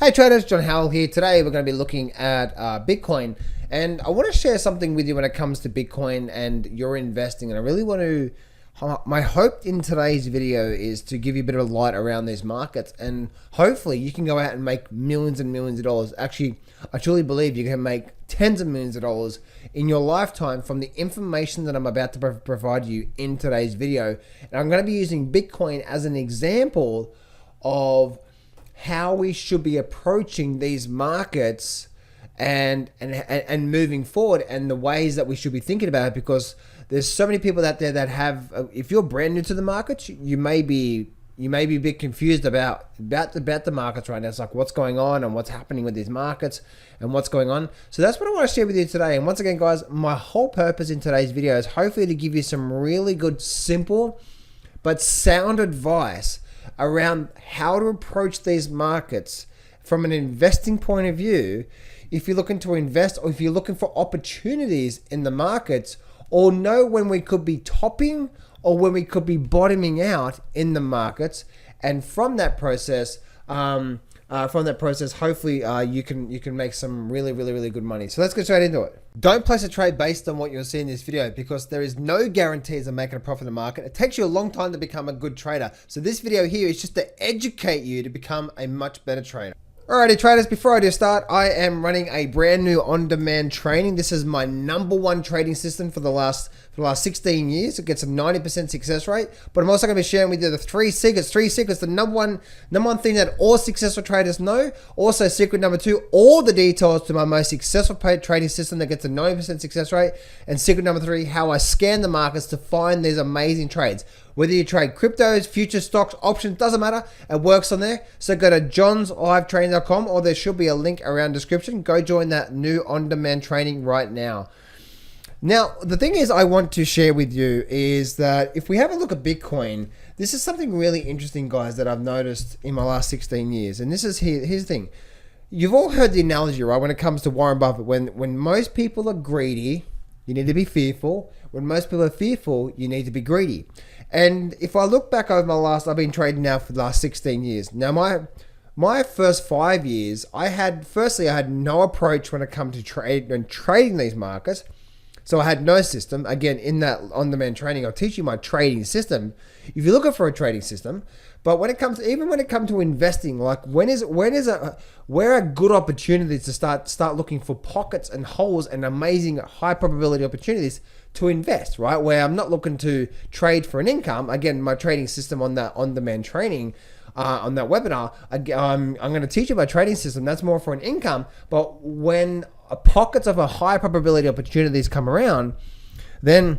Hey traders, John Howell here. Today we're going to be looking at Bitcoin, and I want to share something with you when it comes to Bitcoin and your investing. And I really want to, my hope in today's video is to give you a bit of light around these markets, and hopefully you can go out and make millions and millions of dollars. Actually, I truly believe you can make tens of millions of dollars in your lifetime from the information that I'm about to provide you in today's video. And I'm going to be using Bitcoin as an example of how we should be approaching these markets and moving forward, and the ways that we should be thinking about it, because there's so many people out there that have, if you're brand new to the markets, you may be a bit confused about the markets right now. It's like, what's going on and what's happening with these markets and what's going on. So that's what I want to share with you today. And once again, guys, my whole purpose in today's video is hopefully to give you some really good, simple but sound advice around how to approach these markets from an investing point of view. If you're looking to invest, or if you're looking for opportunities in the markets, or know when we could be topping or when we could be bottoming out in the markets. And from that process, hopefully you can make some really good money. So let's get straight into it. Don't place a trade based on what you'll see in this video, because there is no guarantees of making a profit in the market. It takes you a long time to become a good trader. So this video here is just to educate you to become a much better trader. Alrighty traders, before I do start, I am running a brand new on-demand training. This is my #1 trading system for the last 16 years. It gets a 90% success rate. But I'm also going to be sharing with you the three secrets, the number one thing that all successful traders know. Also, secret number 2, all the details to my most successful paid trading system that gets a 90% success rate. And secret number 3, how I scan the markets to find these amazing trades. Whether you trade cryptos, futures, stocks, options, doesn't matter. It works on there. So go to johnslivetraining.com, or there should be a link around description. Go join that new on-demand training right now. Now, the thing is I want to share with you is that if we have a look at Bitcoin, this is something really interesting, guys, that I've noticed in my last 16 years. And this is here's the thing. You've all heard the analogy, right? When it comes to Warren Buffett, when most people are greedy, you need to be fearful. When most people are fearful, you need to be greedy. And if I look back over I've been trading now for the last 16 years. Now, my first 5 years, I had no approach when it comes to trading these markets. So I had no system. Again, in that on-demand training, I'll teach you my trading system if you're looking for a trading system. But when it comes to investing, like where are good opportunities to start looking for pockets and holes and amazing high probability opportunities to invest, right? Where I'm not looking to trade for an income. Again, my trading system on that on-demand training, on that webinar, I'm going to teach you my trading system. That's more for an income. But when pockets of a high probability opportunities come around, then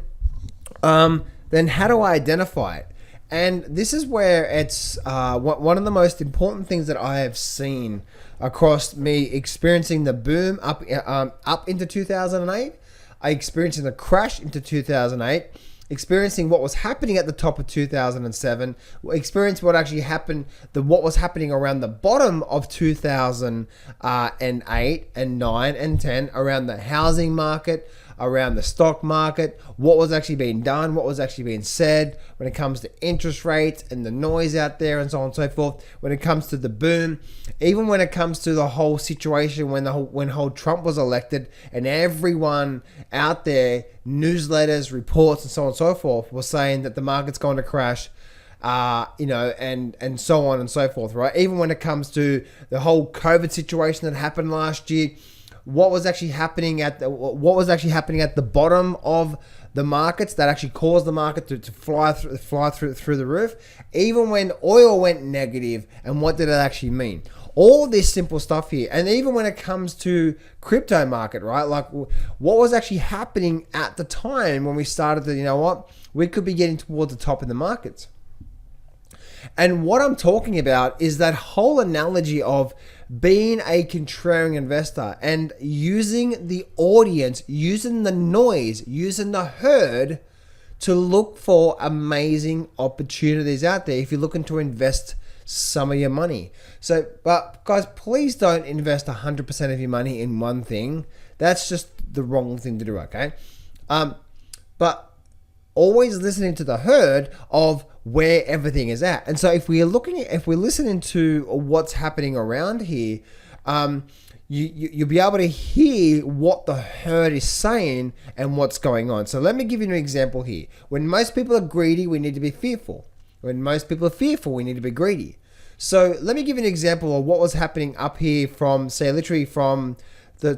how do I identify it? And this is where it's one of the most important things that I have seen across me experiencing the boom up into 2008, experiencing the crash into 2008, experiencing what was happening at the top of 2007, experiencing what actually happened, what was happening around the bottom of 2008 and 9 and 10, around the housing market, around the stock market, what was actually being done, what was actually being said when it comes to interest rates and the noise out there and so on and so forth, when it comes to the boom, even when it comes to the whole situation when Trump was elected, and everyone out there, newsletters, reports and so on and so forth, was saying that the market's going to crash, and so on and so forth, right? Even when it comes to the whole COVID situation that happened last year, what was actually happening at the bottom of the markets that actually caused the market to fly through the roof, even when oil went negative, and what did it actually mean? All this simple stuff here. And even when it comes to crypto market, right? Like, what was actually happening at the time when we started to, we could be getting towards the top of the markets. And what I'm talking about is that whole analogy of being a contrarian investor and using the audience, using the noise, using the herd to look for amazing opportunities out there if you're looking to invest some of your money. So, but guys, please don't invest 100% of your money in one thing. That's just the wrong thing to do, okay? But always listening to the herd of where everything is at. And so if we're listening to what's happening around here, you'll be able to hear what the herd is saying and what's going on. So let me give you an example here. When most people are greedy, we need to be fearful. When most people are fearful, we need to be greedy. So let me give you an example of what was happening up here from, say, literally from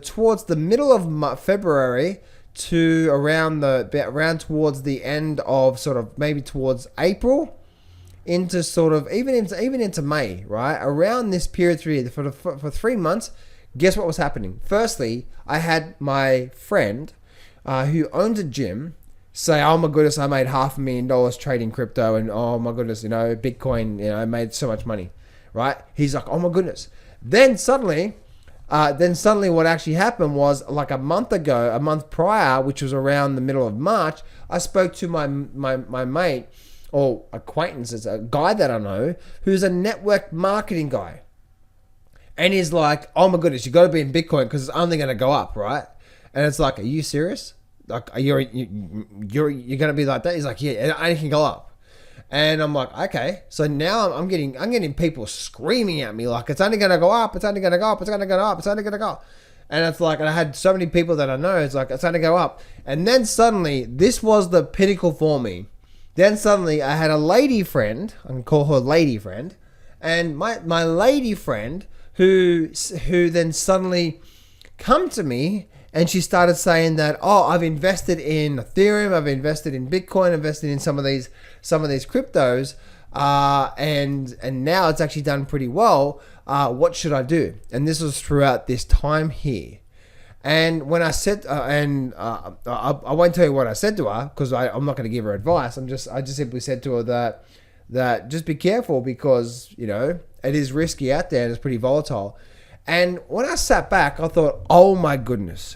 towards the middle of February to around towards the end of sort of maybe towards April into sort of even into May, right? Around this period for 3 months, guess what was happening? Firstly, I had my friend who owns a gym say, oh my goodness, I made $500,000 trading crypto, and oh my goodness, Bitcoin, I made so much money, right? He's like, oh my goodness. Then suddenly what actually happened was, like a month prior, which was around the middle of March, I spoke to my mate or acquaintance, a guy that I know, who's a network marketing guy. And he's like, oh my goodness, you got to be in Bitcoin because it's only going to go up, right? And it's like, are you serious? Like, you're going to be like that? He's like, yeah, it can go up. And I'm like, okay. So now I'm getting people screaming at me like, it's only going to go up, it's only going to go up, it's going to go up, it's only going to go up. And it's like, and I had so many people that I know, it's like, it's only going to go up. And then suddenly, this was the pinnacle for me. Then suddenly I had a lady friend, I can call her lady friend, and my lady friend who then suddenly come to me, and she started saying that, oh, I've invested in Ethereum, I've invested in Bitcoin, invested in some of these cryptos, and now it's actually done pretty well. What should I do? And this was throughout this time here. And when I said, I won't tell you what I said to her because I'm not going to give her advice. I just simply said to her that just be careful because it is risky out there and it's pretty volatile. And when I sat back, I thought, oh my goodness.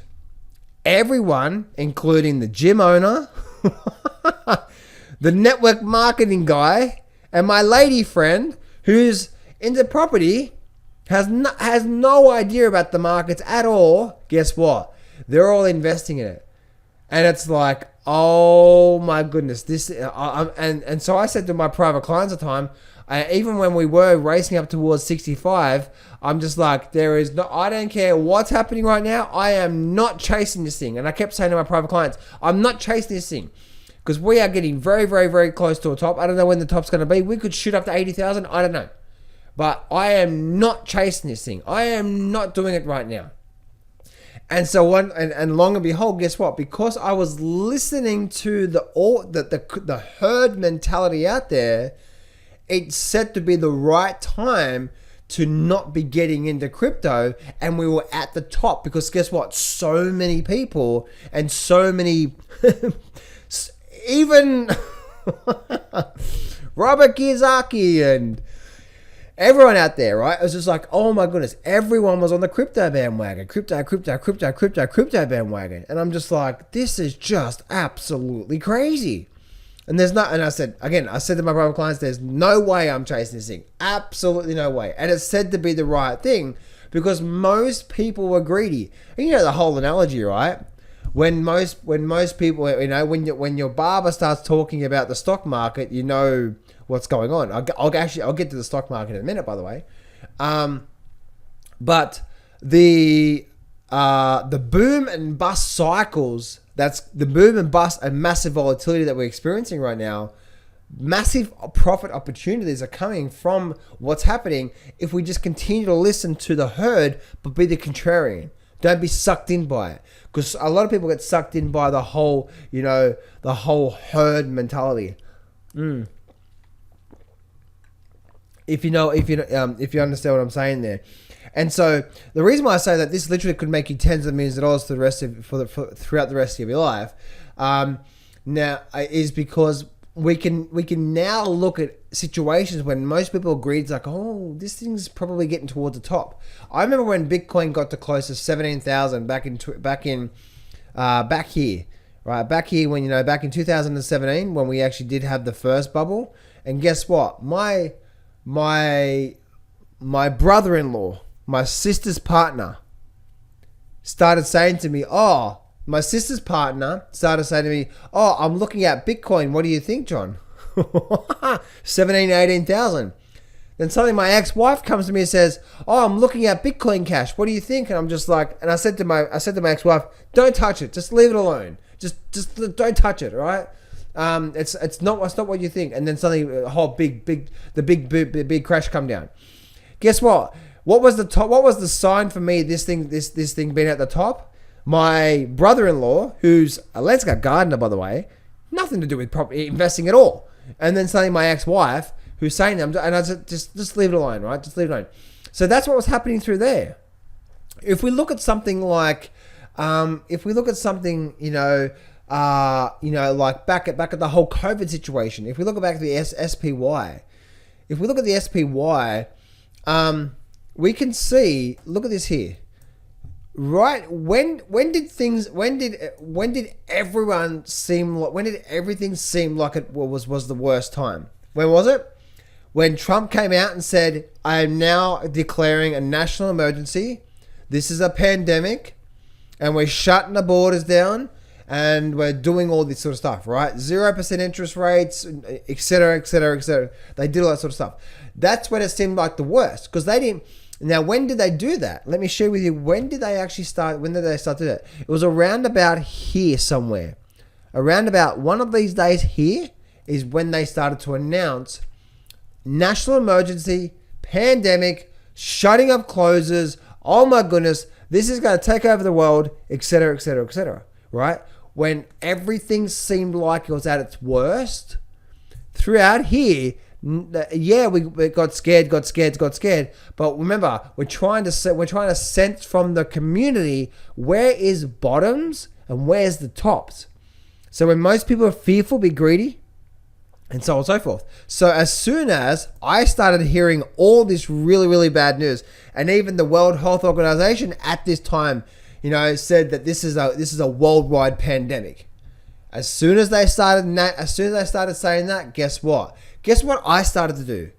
Everyone, including the gym owner, the network marketing guy, and my lady friend who's into property has no idea about the markets at all. Guess what? They're all investing in it. And it's like, oh my goodness. And so I said to my private clients at the time, even when we were racing up towards 65, I'm just like, I don't care what's happening right now. I am not chasing this thing. And I kept saying to my private clients, I'm not chasing this thing because we are getting very, very, very close to a top. I don't know when the top's going to be. We could shoot up to 80,000. I don't know. But I am not chasing this thing. I am not doing it right now. And so and long and behold, guess what? Because I was listening to the herd mentality out there, it's said to be the right time to not be getting into crypto, and we were at the top because guess what? So many people and so many, even Robert Kiyosaki and everyone out there, right? It was just like, oh my goodness, everyone was on the crypto bandwagon, crypto bandwagon, and I'm just like, this is just absolutely crazy. And I said to my private clients, there's no way I'm chasing this thing. Absolutely no way. And it's said to be the right thing because most people were greedy. And the whole analogy, right? When most people, when your barber starts talking about the stock market, you know what's going on. I'll get to the stock market in a minute, by the way. But the boom and bust cycles, that's the boom and bust and massive volatility that we're experiencing right now. Massive profit opportunities are coming from what's happening if we just continue to listen to the herd, but be the contrarian. Don't be sucked in by it, because a lot of people get sucked in by the whole herd mentality. If you understand what I'm saying there. And so the reason why I say that this literally could make you tens of millions of dollars throughout the rest of your life, now is because we can now look at situations when most people agree it's like, oh, this thing's probably getting towards the top. I remember when Bitcoin got to close to 17,000 back here, right? Back here when back in 2017 when we actually did have the first bubble, and guess what? My brother-in-law, my sister's partner, started saying to me, I'm looking at Bitcoin. What do you think, John? 17, 18,000. Then suddenly my ex-wife comes to me and says, "Oh, I'm looking at Bitcoin Cash. What do you think?" And I'm just like, and I said to my ex-wife, "Don't touch it. Just leave it alone. Just don't touch it. All right? It's not what you think." And then suddenly a whole big crash come down. Guess what? What was the top? What was the sign for me? This thing being at the top. My brother-in-law, who's a landscape gardener, by the way, nothing to do with property investing at all. And then suddenly my ex-wife, who's saying them, and I said, just leave it alone, right? Just leave it alone. So that's what was happening through there. If we look at something like, like back at the whole COVID situation. If we look back at the SPY, we can see. Look at this here. Right, when did everything seem like it was the worst time? When was it? When Trump came out and said, "I am now declaring a national emergency. This is a pandemic, and we're shutting the borders down, and we're doing all this sort of stuff," right? 0% interest rates, etc., etc., etc. They did all that sort of stuff. That's when it seemed like the worst, because they didn't. Now, when did they do that? Let me share with you. When did they start doing that? It was around about here somewhere. Around about one of these days here is when they started to announce national emergency, pandemic, shutting up closes. Oh my goodness, this is going to take over the world, etc., etc., etc. Right? When everything seemed like it was at its worst, throughout here, yeah, we got scared. But remember, we're trying to sense from the community where is bottoms and where's the tops. So when most people are fearful, be greedy, and so on and so forth. So as soon as I started hearing all this really, really bad news, and even the World Health Organization at this time, said that this is a worldwide pandemic. As soon as they started saying that, guess what? Guess what I started to do?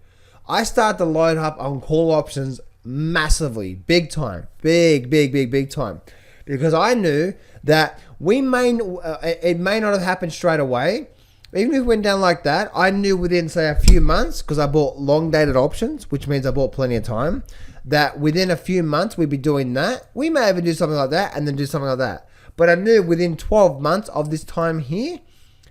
I started to load up on call options massively, big time, big time, because I knew that it may not have happened straight away. Even if it went down like that, I knew within, say, a few months, because I bought long dated options, which means I bought plenty of time, that within a few months we'd be doing that. We may even do something like that and then do something like that. But I knew within 12 months of this time here,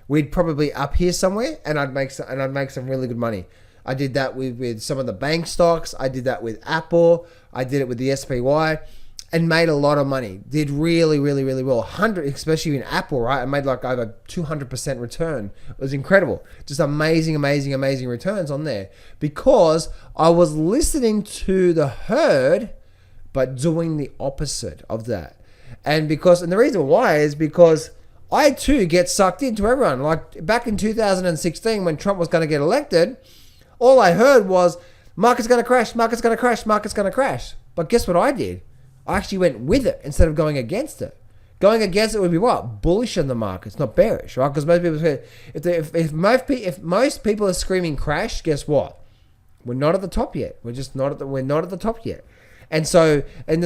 we'd probably up here somewhere, and I'd make some really good money. I did that with some of the bank stocks. I did that with Apple. I did it with the SPY, and made a lot of money. Did really, really, really well. Especially in Apple, right? I made like over 200% return. It was incredible. Just amazing returns on there, because I was listening to the herd, but doing the opposite of that. And the reason why is because I too get sucked into everyone. Like back in 2016 when Trump was going to get elected, all I heard was market's going to crash. But guess what I did? I actually went with it instead of going against it. Going against it would be what? Bullish on the markets, not bearish, right? Because most people say, if most people are screaming crash, guess what? We're not at the top yet. We're not at the top yet. And so, and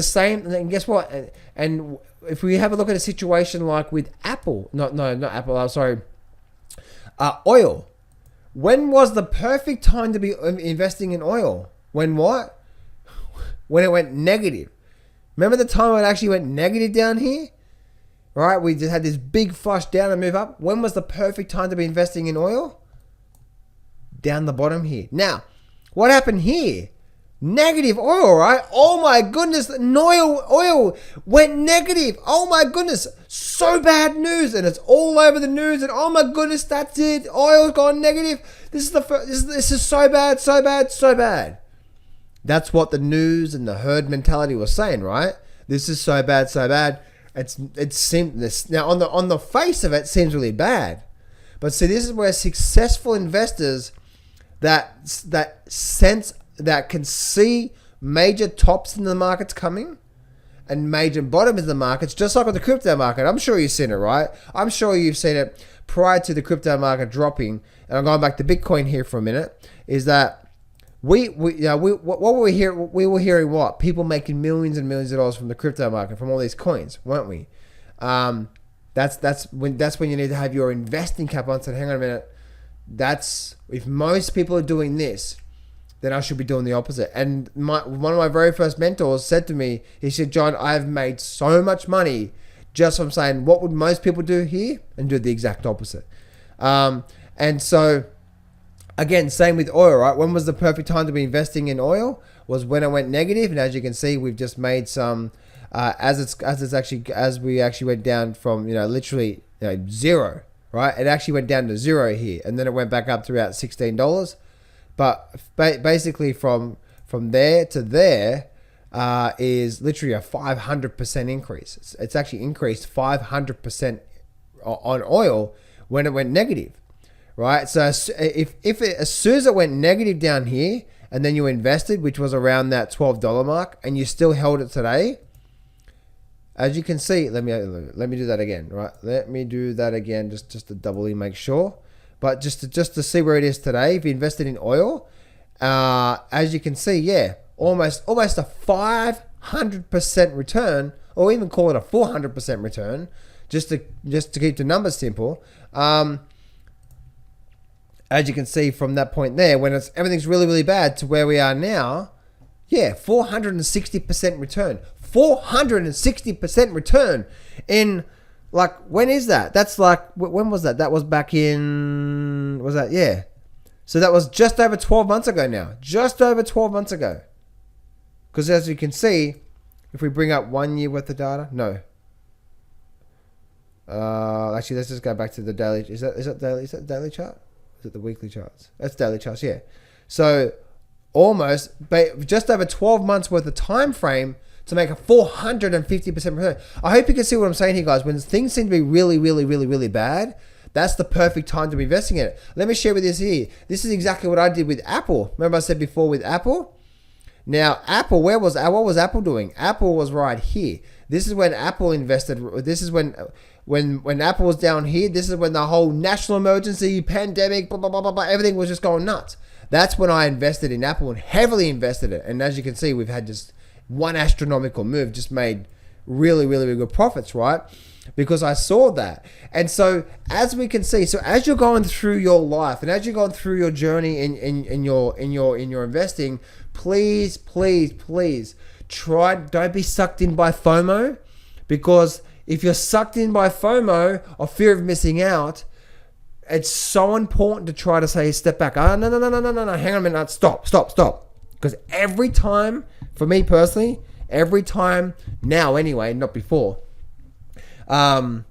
guess what? And if we have a look at a situation like with Apple, not Apple, I'm sorry, oil. When was the perfect time to be investing in oil? When what? When it went negative. Remember the time when it actually went negative down here? Right? We just had this big flush down and move up. When was the perfect time to be investing in oil? Down the bottom here. Now, what happened here? Negative oil, right? Oh my goodness, oil went negative. Oh my goodness, so bad news, and it's all over the news. And oh my goodness, that's it. Oil's gone negative. This is so bad. That's what the news and the herd mentality was saying, right? This is so bad. It seems now on the face of it seems really bad, but see, this is where successful investors that can see major tops in the markets coming and major bottoms in the markets, just like with the crypto market. I'm sure you've seen it, right? I'm sure you've seen it prior to the crypto market dropping. And I'm going back to Bitcoin here for a minute. Is that what were we hearing? We were hearing what? People making millions and millions of dollars from the crypto market, from all these coins, weren't we? That's when you need to have your investing cap on. So hang on a minute. if most people are doing this, then I should be doing the opposite. And one of my very first mentors said to me, he said, John, I've made so much money just from saying, what would most people do here? And do the exact opposite. And so, again, same with oil, right? When was the perfect time to be investing in oil? Was when it went negative. And as you can see, we've just made some, as we actually went down from, literally zero, right? It actually went down to zero here. And then it went back up to about $16. But basically from there to there is literally a 500% increase. It's actually increased 500% on oil when it went negative, right? So if as soon as it went negative down here and then you invested, which was around that $12 mark, and you still held it today, as you can see, let me do that again, right? Let me do that again just to doubly make sure. But just to see where it is today, if you invested in oil, as you can see, almost a 500% return, or even call it a 400% return, just to keep the numbers simple. As you can see from that point there, when everything's really, really bad to where we are now, 460% return. 460% return in, like, when is that? That's like, when was that? That was back in, So that was just over 12 months ago now. Just over 12 months ago. Because as you can see, if we bring up 1 year worth of data, no. Actually, let's just go back to the daily. Is that daily chart? Is it the weekly charts? That's daily charts, yeah. So almost, just over 12 months worth of time frame to make a 450% return. I hope you can see what I'm saying here, guys. When things seem to be really, really, really, really bad, that's the perfect time to be investing in it. Let me share with you this here. This is exactly what I did with Apple. Remember I said before with Apple? Now, Apple, what was Apple doing? Apple was right here. This is when Apple invested. This is when Apple was down here. This is when the whole national emergency, pandemic, blah, blah, blah, blah, blah, everything was just going nuts. That's when I invested in Apple and heavily invested it. And as you can see, we've had just one astronomical move, just made really, really, really good profits, right? Because I saw that. And so as we can see, so as you're going through your life and as you're going through your journey in your investing, please don't be sucked in by FOMO, because if you're sucked in by FOMO or fear of missing out, it's so important to try to say, step back. No, hang on a minute, stop. Because every time, for me personally, every time now anyway, not before, throughout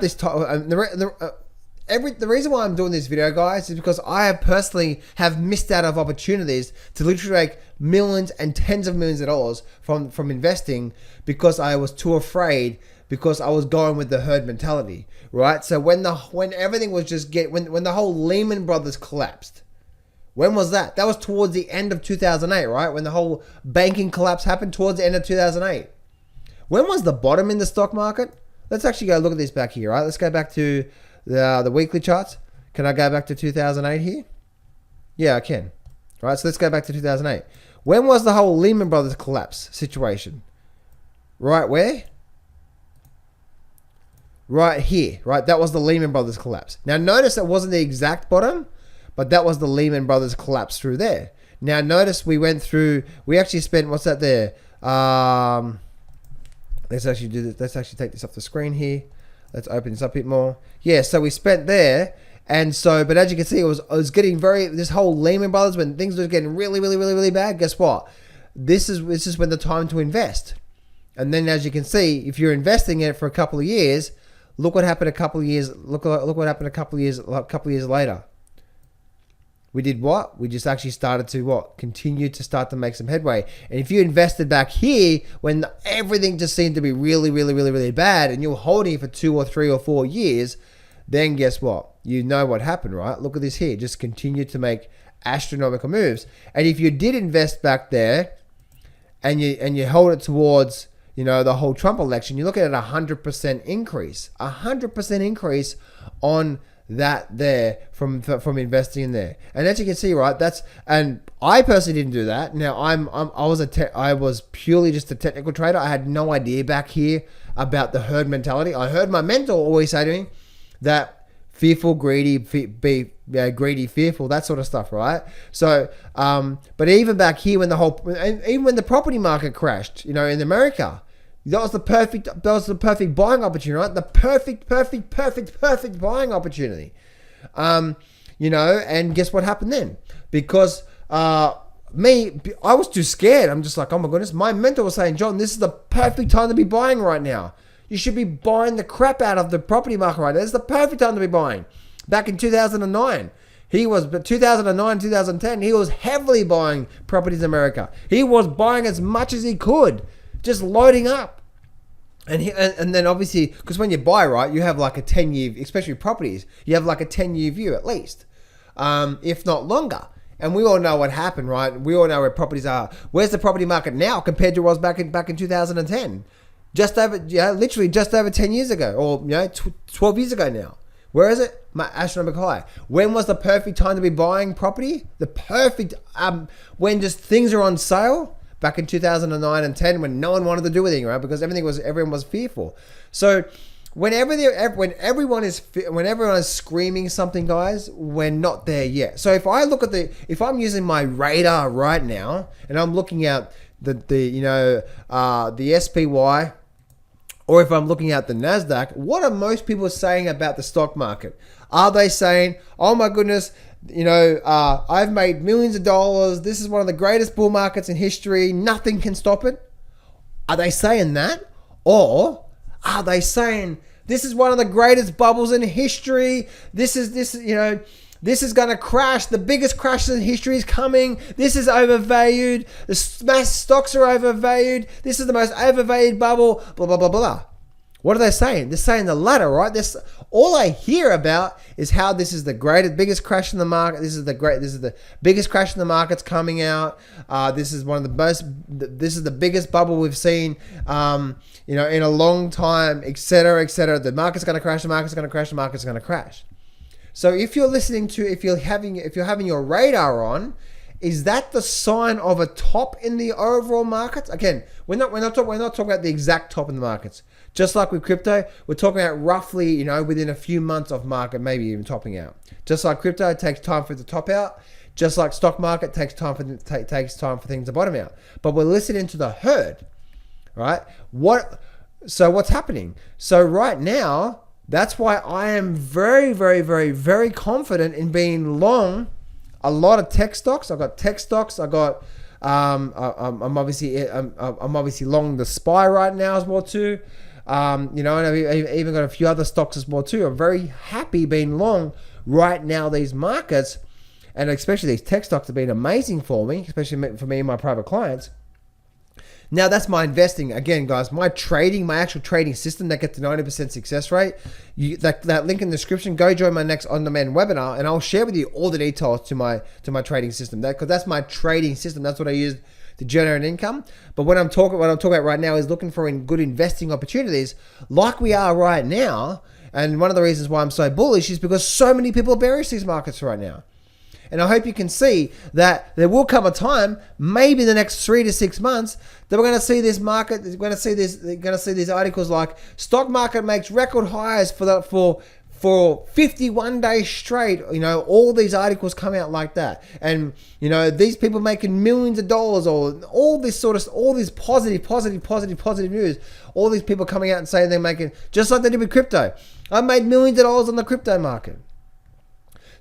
this time, the reason why I'm doing this video, guys, is because I have personally missed out of opportunities to literally make millions and tens of millions of dollars from investing because I was too afraid, because I was going with the herd mentality, right? So when everything was just when the whole Lehman Brothers collapsed, when was that? That was towards the end of 2008, right? When the whole banking collapse happened towards the end of 2008. When was the bottom in the stock market? Let's actually go look at this back here, right? Let's go back to the weekly charts. Can I go back to 2008 here? Yeah, I can. Right, so let's go back to 2008. When was the whole Lehman Brothers collapse situation? Right where? Right here, right? That was the Lehman Brothers collapse. Now notice that wasn't the exact bottom, but that was the Lehman Brothers collapse through there. Now notice we actually spent, what's that there? Let's actually do this. Let's actually take this off the screen here. Let's open this up a bit more. Yeah, so we spent there. And so, but as you can see, it was getting this whole Lehman Brothers, when things were getting really, really, really, really bad, guess what? This is when the time to invest. And then as you can see, if you're investing in it for a couple of years, look what happened a couple of years. Look what happened a couple of years later. We did what? We just actually started to what? Continue to start to make some headway. And if you invested back here when everything just seemed to be really, really, really, really bad, and you were holding it for 2 or 3 or 4 years, then guess what? You know what happened, right? Look at this here. Just continue to make astronomical moves. And if you did invest back there and you hold it towards, the whole Trump election, you're looking at 100% increase. 100% increase on that there from investing in there. And as you can see, right, and I personally didn't do that. Now I was purely just a technical trader. I had no idea back here about the herd mentality. I heard my mentor always say to me that fearful, greedy, be greedy, fearful, that sort of stuff, right? So, but even back here when even when the property market crashed, in America, that was the perfect buying opportunity, right? The perfect buying opportunity. And guess what happened then? Because I was too scared. I'm just like, oh my goodness. My mentor was saying, John, this is the perfect time to be buying right now. You should be buying the crap out of the property market right now. This is the perfect time to be buying. Back in 2009, 2010, he was heavily buying properties in America. He was buying as much as he could, just loading up. And then obviously, because when you buy, right, you have like a 10-year, especially properties, you have like a 10-year view at least, if not longer. And we all know what happened, right? We all know where properties are. Where's the property market now compared to what it was back in 2010? Literally just over 10 years ago, or 12 years ago now. Where is it? Astronomical high. When was the perfect time to be buying property? The perfect when just things are on sale. Back in 2009 and 10, when no one wanted to do anything, right? Because everyone was fearful. So when everyone is screaming something, guys, we're not there yet. So if I'm using my radar right now and I'm looking at the SPY, or if I'm looking at the Nasdaq, what are most people saying about the stock market? Are they saying, oh my goodness, I've made millions of dollars. This is one of the greatest bull markets in history. Nothing can stop it. Are they saying that? Or are they saying this is one of the greatest bubbles in history? This is going to crash. The biggest crash in history is coming. This is overvalued. The stocks are overvalued. This is the most overvalued bubble. Blah, blah, blah, blah. What are they saying? They're saying the latter, right? All I hear about is how this is the biggest crash in the market. This is the biggest crash in the market's coming out. This is this is the biggest bubble we've seen, in a long time, et cetera, et cetera. The market's going to crash. The market's going to crash. The market's going to crash. So if you're having your radar on, is that the sign of a top in the overall market? Again, we're not talking about the exact top in the markets. Just like with crypto, we're talking about roughly, within a few months of market, maybe even topping out. Just like crypto, it takes time for it to top out. Just like stock market, takes time for things to bottom out. But we're listening to the herd, right? So what's happening? So right now, that's why I am very, very, very, very confident in being long a lot of tech stocks. I've got tech stocks. I'm obviously long the SPY right now as well too. And I've even got a few other stocks as well too. I'm very happy being long right now these markets, and especially these tech stocks have been amazing for me, especially for me and my private clients. Now that's my investing. Again, guys, my actual trading system that gets to 90% success rate. That link in the description. Go join my next on-demand webinar, and I'll share with you all the details to my trading system. Because that's my trading system. That's what I use to generate income. But what I'm talking about right now is looking for good investing opportunities, like we are right now. And one of the reasons why I'm so bullish is because so many people are bearish these markets right now. And I hope you can see that there will come a time, maybe in the next 3 to 6 months, that we're going to see this market. We're going to see these articles like stock market makes record highs for 51 days straight. All these articles come out like that, and these people making millions of dollars, or all this positive news. All these people coming out and saying they're making, just like they did with crypto. I made millions of dollars on the crypto market.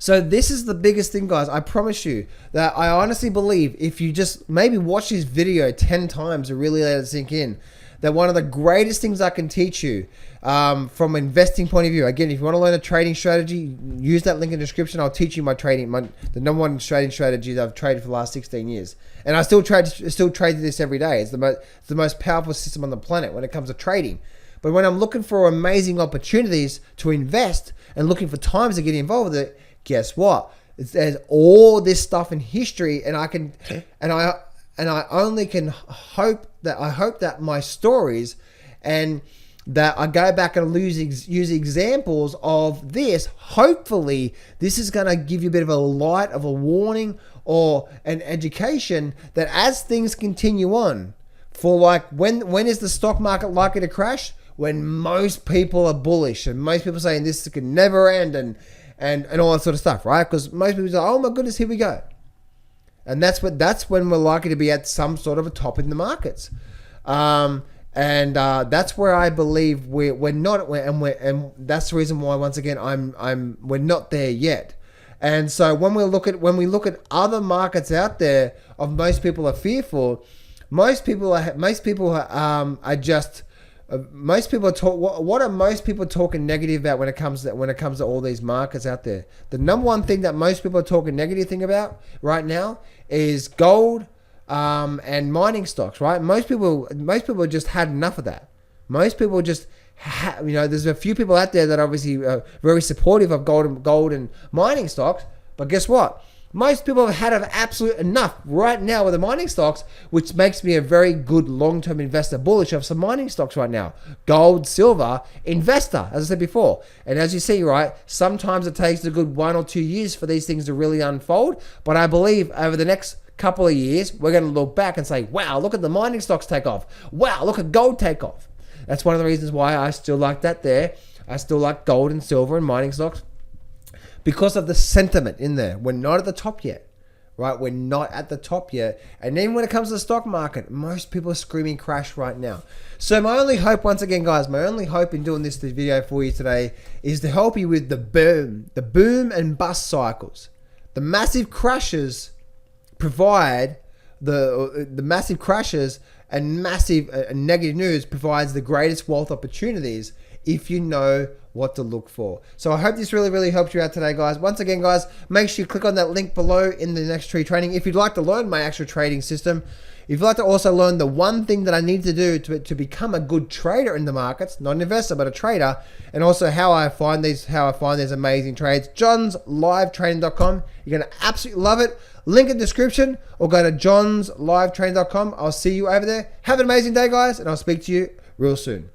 So this is the biggest thing, guys. I promise you that I honestly believe if you just maybe watch this video 10 times to really let it sink in, that one of the greatest things I can teach you from an investing point of view. Again, if you want to learn a trading strategy, use that link in the description. I'll teach you the number one trading strategy that I've traded for the last 16 years. And I still trade this every day. It's the most powerful system on the planet when it comes to trading. But when I'm looking for amazing opportunities to invest and looking for times to get involved with it, guess what? There's all this stuff in history, and I only can hope that my stories, and that I go back and use examples of this. Hopefully, this is going to give you a bit of a light, of a warning, or an education that as things continue on, for like when is the stock market likely to crash? when most people are bullish and most people saying this can never end and all that sort of stuff, right? Because most people say, oh my goodness, here we go. And that's when we're likely to be at some sort of a top in the markets. That's where I believe we're not, and that's the reason why, once again, we're not there yet. And so when we look at other markets out there, most people are fearful. Most people are talking negative about when it comes to all these markets out there? The number one thing that most people are talking negative thing about right now is gold and mining stocks, right? Most people just had enough of that. Most people just there's a few people out there that are obviously very supportive of gold and mining stocks, but guess what? Most people have had absolute enough right now with the mining stocks, which makes me a very good long-term investor, bullish of some mining stocks right now. Gold, silver, investor, as I said before. And as you see, right, sometimes it takes a good 1 or 2 years for these things to really unfold. But I believe over the next couple of years, we're going to look back and say, wow, look at the mining stocks take off. Wow, look at gold take off. That's one of the reasons why I still like that there. I still like gold and silver and mining stocks because of the sentiment in there. We're not at the top yet, right? We're not at the top yet. And then when it comes to the stock market, most people are screaming crash right now. So my only hope, once again, guys, my only hope in doing this video for you today is to help you with the boom and bust cycles. The massive crashes provide the massive crashes and massive negative news provides the greatest wealth opportunities if you know what to look for. So I hope this really helped you out today, guys. Once again, guys, make sure you click on that link below in the next tree training if you'd like to learn my actual trading system. If you'd like to also learn the one thing that I need to do to become a good trader in the markets, not an investor, but a trader, and also how I find these amazing trades, johnslivetrading.com. You're going to absolutely love it. Link in the description or go to johnslivetrading.com. I'll see you over there. Have an amazing day, guys, and I'll speak to you real soon.